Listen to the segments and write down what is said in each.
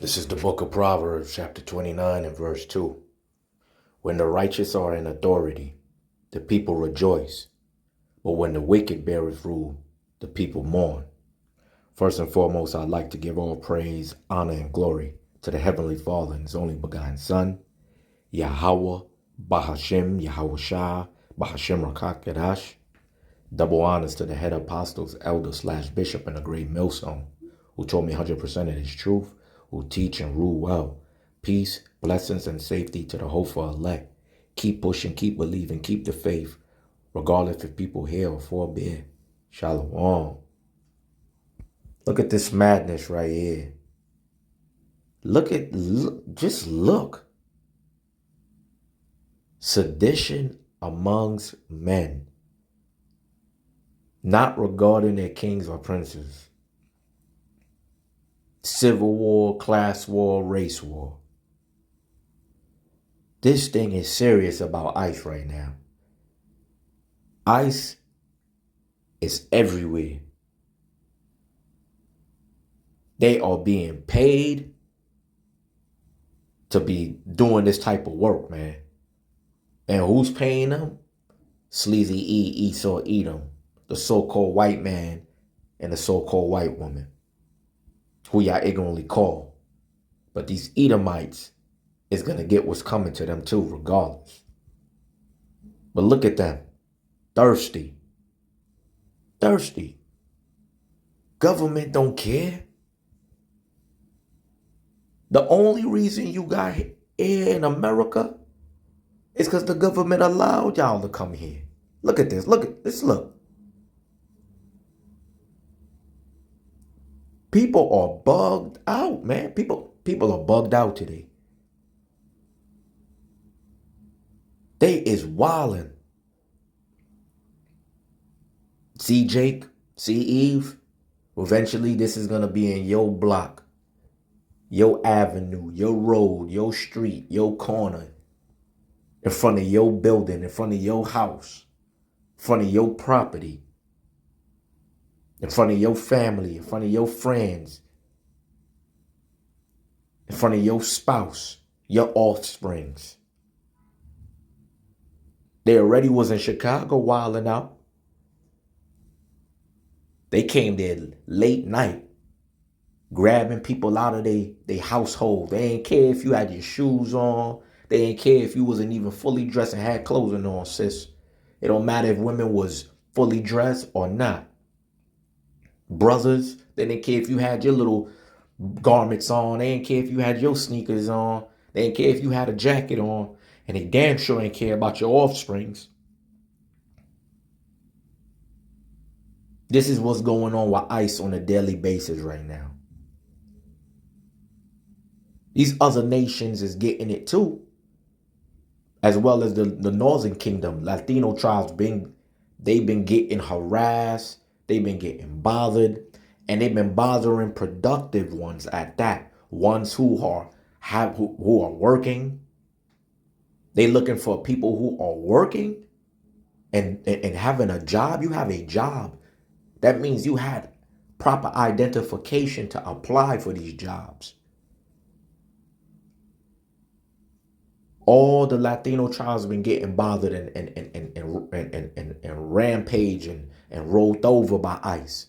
This is the book of Proverbs, chapter 29 and verse 2. When the righteous are in authority, the people rejoice. But when the wicked beareth rule, the people mourn. First and foremost, I'd like to give all praise, honor, and glory to the Heavenly Father and His only begotten Son, Yahweh, Bahashem, Yahweh Shah, Bahashem Rakakadash. Double honors to the head apostles, elder/bishop, and the great millstone, who told me 100% of His truth, who teach and rule well. Peace, blessings, and safety to the hopeful elect. Keep pushing, keep believing, keep the faith, regardless if people hear or forbear. Shalom. Look at this madness right here. Just look. Sedition amongst men, not regarding their kings or princes. Civil war, class war, race war. This thing is serious about ICE right now. ICE is everywhere. They are being paid to be doing this type of work, man. And who's paying them? Sleazy E, Esau, Edom, the so-called white man and the so-called white woman, who y'all ignorantly call. But these Edomites is going to get what's coming to them too, regardless. But look at them. Thirsty. Thirsty. Government don't care. The only reason you got here in America is because the government allowed y'all to come here. Look at this. Look at this. Look. People are bugged out, man. People are bugged out today. They is wildin'. See Jake? See Eve? Eventually, this is going to be in your block, your avenue, your road, your street, your corner, in front of your building, in front of your house, in front of your property, in front of your family, in front of your friends, in front of your spouse, your offsprings. They already was in Chicago wilding out. They came there late night, grabbing people out of their household. They ain't care if you had your shoes on. They ain't care if you wasn't even fully dressed and had clothing on, sis. It don't matter if women was fully dressed or not. Brothers, they didn't care if you had your little garments on. They didn't care if you had your sneakers on. They didn't care if you had a jacket on. And they damn sure ain't care about your offsprings. This is what's going on with ICE on a daily basis right now. These other nations is getting it too, as well as the Northern Kingdom. Latino tribes they've been getting harassed, they've been getting bothered, and they've been bothering productive ones at that. Ones who are working. They looking for people who are working and having a job. You have a job. That means you had proper identification to apply for these jobs. All the Latino tribes have been getting bothered and rampage and rolled over by ICE.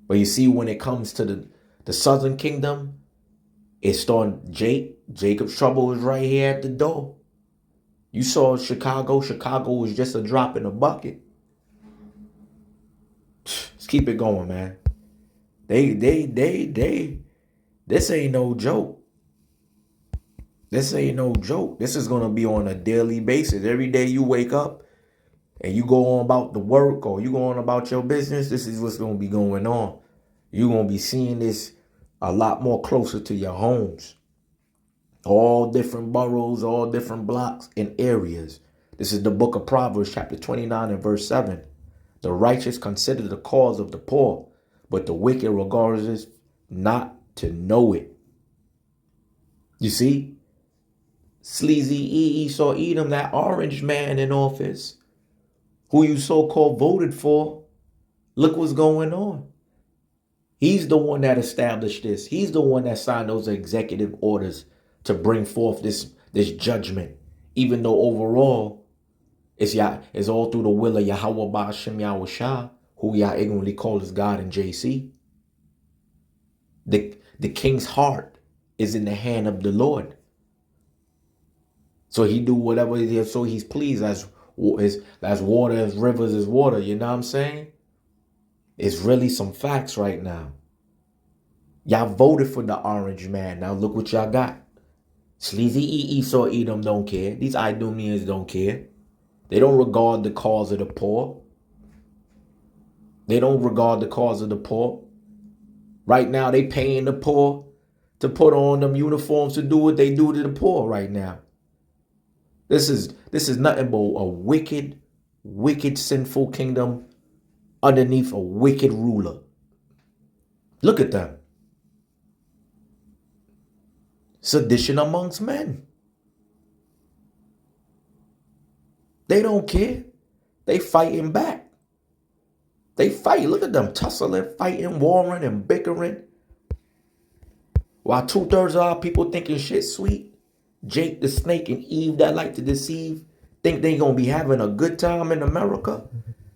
But you see, when it comes to the Southern Kingdom, it's starting. Jacob's trouble is right here at the door. You saw Chicago. Chicago was just a drop in the bucket. Let's keep it going, man. This ain't no joke. This ain't no joke. This is going to be on a daily basis. Every day you wake up and you go on about the work or you go on about your business, this is what's going to be going on. You're going to be seeing this a lot more closer to your homes. All different boroughs, all different blocks and areas. This is the book of Proverbs, chapter 29 and verse 7. The righteous consider the cause of the poor, but the wicked regards it not to know it. You see? Sleazy E, Esau, Edom, that orange man in office, who you so-called voted for, look what's going on. He's the one that established this. He's the one that signed those executive orders to bring forth this judgment. Even though overall, it's all through the will of Yahweh Ba'ashem Yahweh Shah, who Yah ignorantly called as God in JC. The king's heart is in the hand of the Lord. So he do whatever it is, so he's pleased as water, as rivers is water. You know what I'm saying? It's really some facts right now. Y'all voted for the orange man. Now look what y'all got. Sleazy Esau Edom don't care. These Idumeans don't care. They don't regard the cause of the poor. They don't regard the cause of the poor. Right now, they paying the poor to put on them uniforms to do what they do to the poor right now. This is nothing but a wicked, wicked, sinful kingdom underneath a wicked ruler. Look at them. Sedition amongst men. They don't care. They fighting back. They fight. Look at them tussling, fighting, warring, and bickering. While 2/3 of our people thinking shit sweet, Jake the snake and Eve that like to deceive, think they gonna be having a good time in America.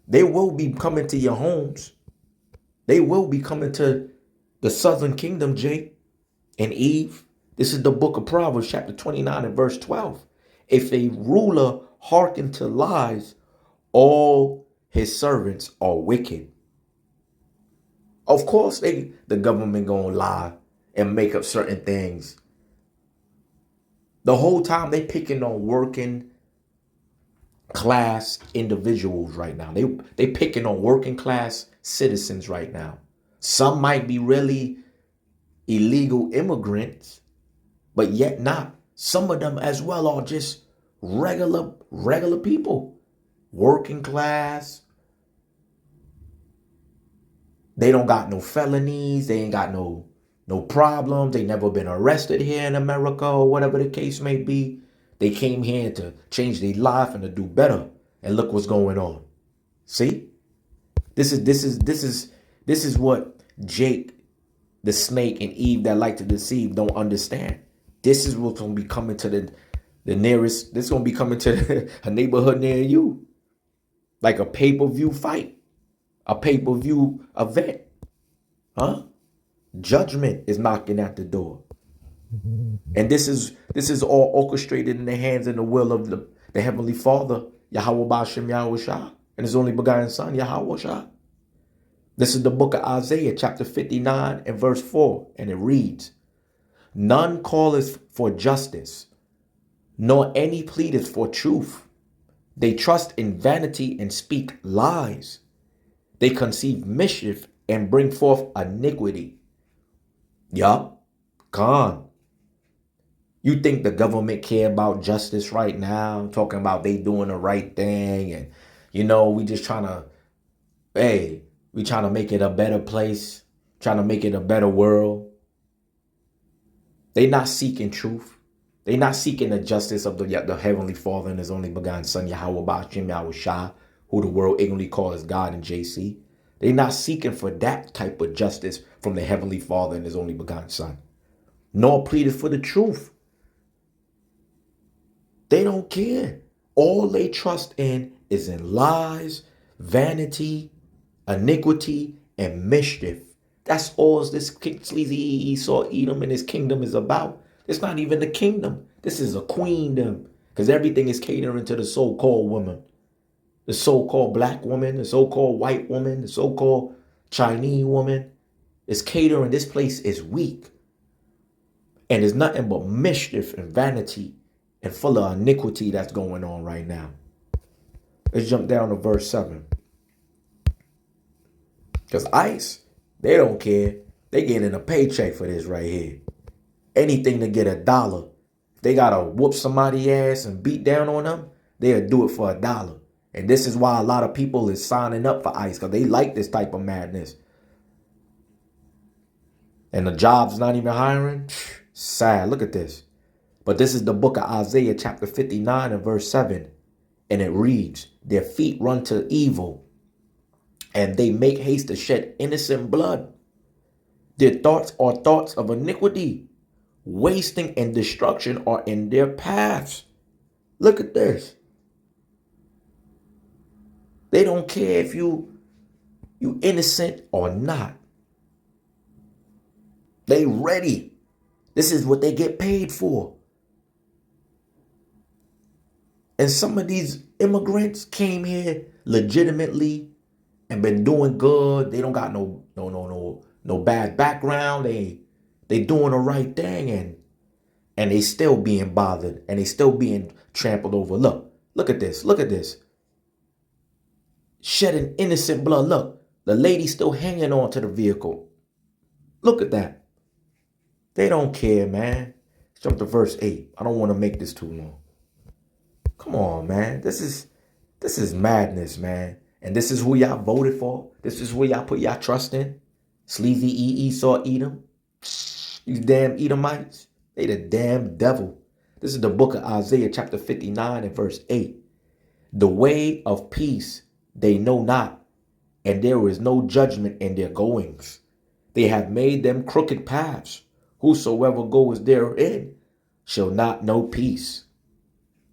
They will be coming to your homes. They will be coming to the southern kingdom, Jake and Eve. This is the book of Proverbs, chapter 29 and verse 12. If a ruler hearken to lies, all his servants are wicked. Of course, the government gonna lie and make up certain things. The whole time they picking on working class individuals right now. They picking on working class citizens right now. Some might be really illegal immigrants, but yet not. Some of them as well are just regular people. Working class. They don't got no felonies. They ain't got no problems. They never been arrested here in America or whatever the case may be. They came here to change their life and to do better. And look what's going on. See? This is what Jake, the snake, and Eve that like to deceive don't understand. This is what's gonna be coming to the nearest. This is gonna be coming to a neighborhood near you. Like a pay-per-view fight. A pay-per-view event. Huh? Judgment is knocking at the door. And this is all orchestrated in the hands and the will of the Heavenly Father, Yahweh Ba'ashem Yahweh Shah, and his only begotten Son, Yahweh Shah. This is the book of Isaiah, chapter 59 and verse 4, and it reads, None calleth for justice, nor any pleadeth for truth. They trust in vanity and speak lies. They conceive mischief and bring forth iniquity. Yup, gone. You think the government care about justice right now? Talking about they doing the right thing and, we just trying to, we trying to make it a better place, trying to make it a better world. They not seeking truth. They not seeking the justice of the Heavenly Father and his only begotten Son, Yahweh Ba'ashem Yahweh Shah, who the world ignorantly calls God in JC. They not seeking for that type of justice from the Heavenly Father and his only begotten Son, nor pleaded for the truth. They don't care. All they trust in is in lies, vanity, iniquity, and mischief. That's all this sleazy Esau Edom and his kingdom is about. It's not even a kingdom. This is a queendom. Because everything is catering to the so-called woman. The so-called black woman, the so-called white woman, the so-called Chinese woman. It's catering. This place is weak. And it's nothing but mischief and vanity and full of iniquity that's going on right now. Let's jump down to verse 7. Because ICE, they don't care. They getting a paycheck for this right here. Anything to get $1. If they got to whoop somebody's ass and beat down on them, they'll do it for $1. And this is why a lot of people is signing up for ICE, because they like this type of madness. And the job's not even hiring. Sad. Look at this. But this is the book of Isaiah, chapter 59 and verse 7. And it reads, Their feet run to evil, and they make haste to shed innocent blood. Their thoughts are thoughts of iniquity. Wasting and destruction are in their paths. Look at this. They don't care if you innocent or not. They ready. This is what they get paid for. And some of these immigrants came here legitimately and been doing good. They don't got no bad background. They doing the right thing, and they still being bothered, and they still being trampled over. Look at this. Look at this. Shedding innocent blood. Look, the lady still hanging on to the vehicle. Look at that. They don't care, man. Jump to verse 8. I don't want to make this too long. Come on, man. This is madness, man. And this is who y'all voted for. This is who y'all put y'all trust in. Sleazy Esau, Edom. These damn Edomites. They the damn devil. This is the book of Isaiah chapter 59 and verse 8. The way of peace they know not, and there is no judgment in their goings. They have made them crooked paths. Whosoever goes therein shall not know peace.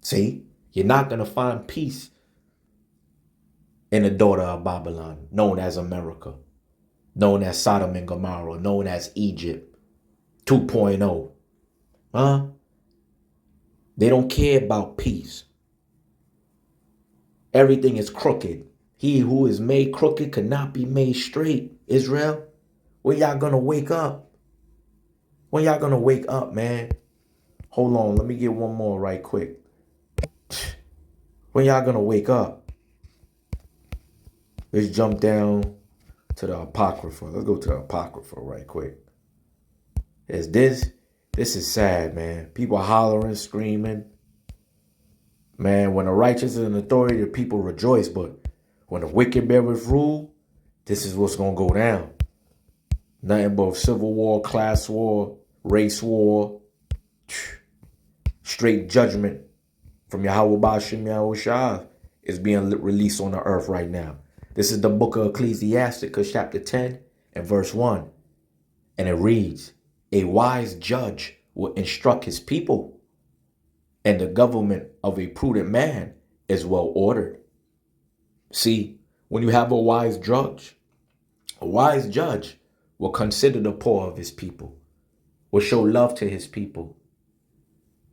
See, you're not going to find peace in the daughter of Babylon, known as America, known as Sodom and Gomorrah, known as Egypt 2.0. Huh? They don't care about peace. Everything is crooked. He who is made crooked cannot be made straight. Israel, when y'all gonna wake up? When y'all gonna wake up, man? Hold on, let me get one more right quick. When y'all gonna wake up? Let's jump down to the Apocrypha. Let's go to the Apocrypha right quick. This is sad, man. People hollering, screaming. Man, when the righteous is in authority, the people rejoice. But when the wicked beareth rule, this is what's going to go down. Nothing but civil war, class war, race war, straight judgment from Yahweh Ba'ashem Yahushua is being released on the earth right now. This is the book of Ecclesiasticus chapter 10 and verse 1. And it reads, a wise judge will instruct his people, and the government of a prudent man is well ordered. See, when you have a wise judge will consider the poor of his people, will show love to his people.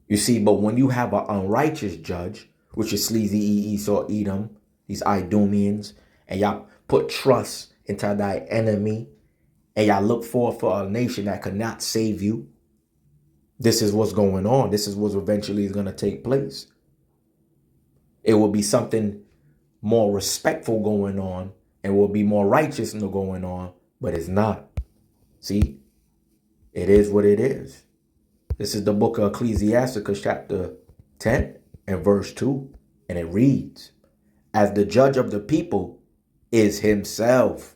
You see, but when you have an unrighteous judge, which is sleazy Esau, Edom, these Idumeans, and y'all put trust into thy enemy, and y'all look for a nation that could not save you, this is what's going on. This is what eventually is going to take place. It will be something more respectful going on, and will be more righteous going on, but it's not. See, it is what it is. This is the book of Ecclesiasticus chapter 10 and verse 2. And it reads, as the judge of the people is himself,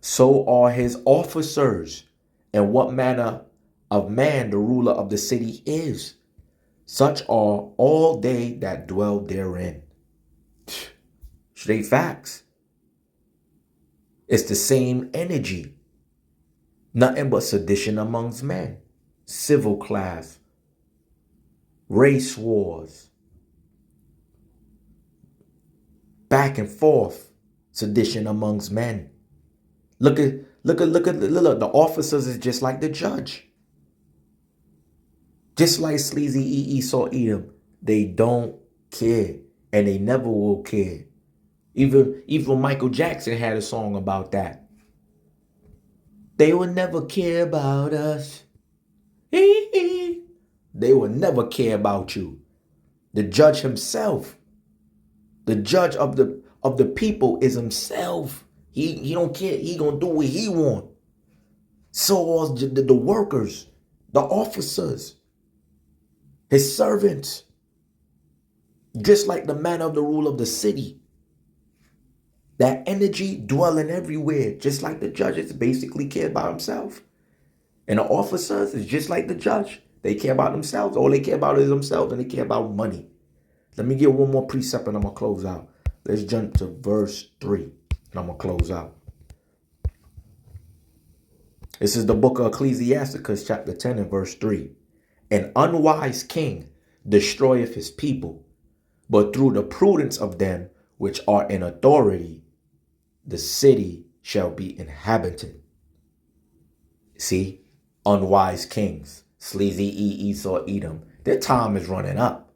so are his officers, and what manner of man the ruler of the city is. Such are all they that dwell therein. Straight facts. It's the same energy. Nothing but sedition amongst men. Civil class. Race wars. Back and forth. Sedition amongst men. Look, the officers is just like the judge. Just like sleazy Esau Edom. They don't care. And they never will care. Even Michael Jackson had a song about that. They will never care about us. They will never care about you. The judge himself. The judge of the people is himself. He don't care. He gonna do what he want. So are the workers, the officers, his servants. Just like the man of the rule of the city. That energy dwelling everywhere, just like the judges basically care about himself. And the officers is just like the judge. They care about themselves. All they care about is themselves, and they care about money. Let me get one more precept and I'm going to close out. Let's jump to verse 3 and I'm going to close out. This is the book of Ecclesiasticus, chapter 10 and verse 3. An unwise king destroyeth his people, but through the prudence of them which are in authority, the city shall be inhabited. See, unwise kings, sleazy Esau, Edom, their time is running up.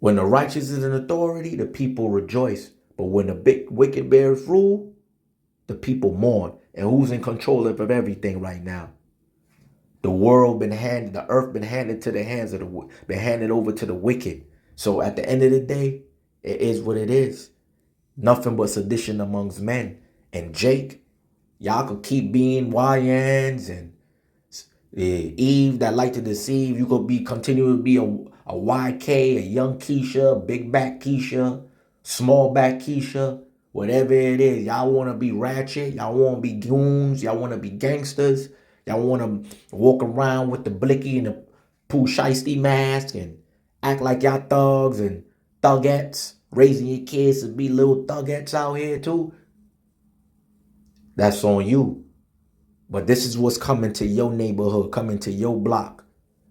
When the righteous is in authority, the people rejoice. But when the big wicked bears rule, the people mourn. And who's in control of everything right now? The world been handed, the earth been handed to the hands of been handed over to the wicked. So at the end of the day, it is what it is. Nothing but sedition amongst men. And Jake, y'all could keep being YNs and Eve that like to deceive. You could continue to be a YK, a young Keisha, big back Keisha, small back Keisha, whatever it is. Y'all want to be ratchet. Y'all want to be goons. Y'all want to be gangsters. Y'all want to walk around with the blicky and the Pooh Shiesty mask and act like y'all thugs and thugettes, raising your kids to be little thugettes out here too. That's on you. But this is what's coming to your neighborhood, coming to your block,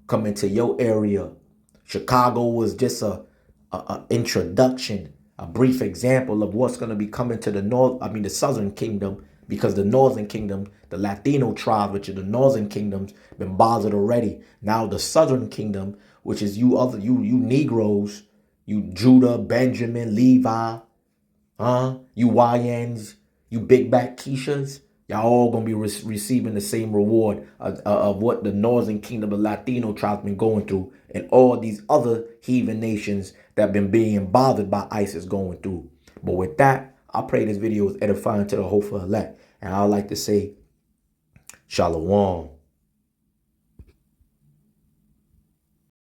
coming to your area. Chicago was just a introduction, a brief example of what's going to be coming to the Southern Kingdom, because the Northern Kingdom, the Latino tribe, which are the Northern Kingdoms, been bothered already. Now the Southern Kingdom, which is you Negroes, you Judah, Benjamin, Levi, you YNs, you big back Keishas, y'all all gonna be receiving the same reward of what the Northern Kingdom of Latino tribes been going through, and all these other heathen nations that been being bothered by ISIS going through. But with that, I pray this video is edifying to the hopeful elect, and I'd like to say, Shalom.